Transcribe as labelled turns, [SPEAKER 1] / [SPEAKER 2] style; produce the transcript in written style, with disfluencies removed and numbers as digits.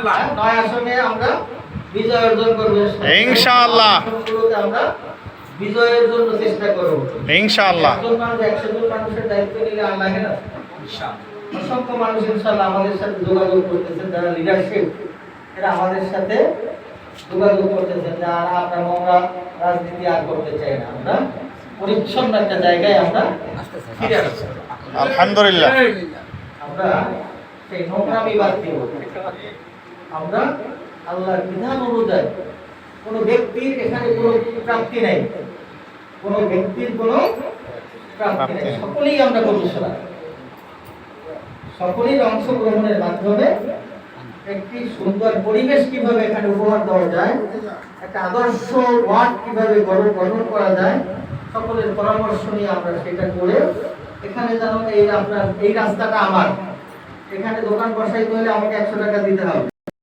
[SPEAKER 1] 9 আসনে আমরা বিজয় অর্জন করব
[SPEAKER 2] ইনশাআল্লাহ।
[SPEAKER 1] আমরা বিজয়ের জন্য চেষ্টা করব
[SPEAKER 2] ইনশাআল্লাহ।
[SPEAKER 1] 100 জন মানুষের দায়িত্ব নিলে আল্লাহের ইনশাআল্লাহ অসংখ্য মানুষ ইনশাআল্লাহ আমাদের সাথে যোগাযোগ করতেছেন, যারা লিডারশিপ এরা আমাদের সাথে যোগাযোগ করতেছেন যে আমরা রাজনীতি আর করতে চাই না, আমরা পরিচ্ছন্ন একটা জায়গায় আমরা ফিরে আসছি।
[SPEAKER 2] আলহামদুলিল্লাহ।
[SPEAKER 1] আমরা সেই নোংরামি বাদ দিব, আমরা আল্লাহর বিধান অনুযায়ী কোন ব্যক্তির এখানে কোনো প্রাপ্তি নাই, কোন ব্যক্তির কোনো প্রাপ্তি নাই, সকলেই আমরা কমিশনার, সকলের অংশগ্রহণের মাধ্যমে একটি সুন্দর পরিবেশ কিভাবে এখানে উপহার দেওয়া যায়, একটা আদর্শ ওয়ার্ড কিভাবে গঠন করা যায়, সকলের পরামর্শ নিয়ে আমরা সেটা করে এখানে যেন আপনার এই রাস্তাটা আমার, এখানে দোকান বসাইতে হলে আমাকে 100 টাকা দিতে হবে,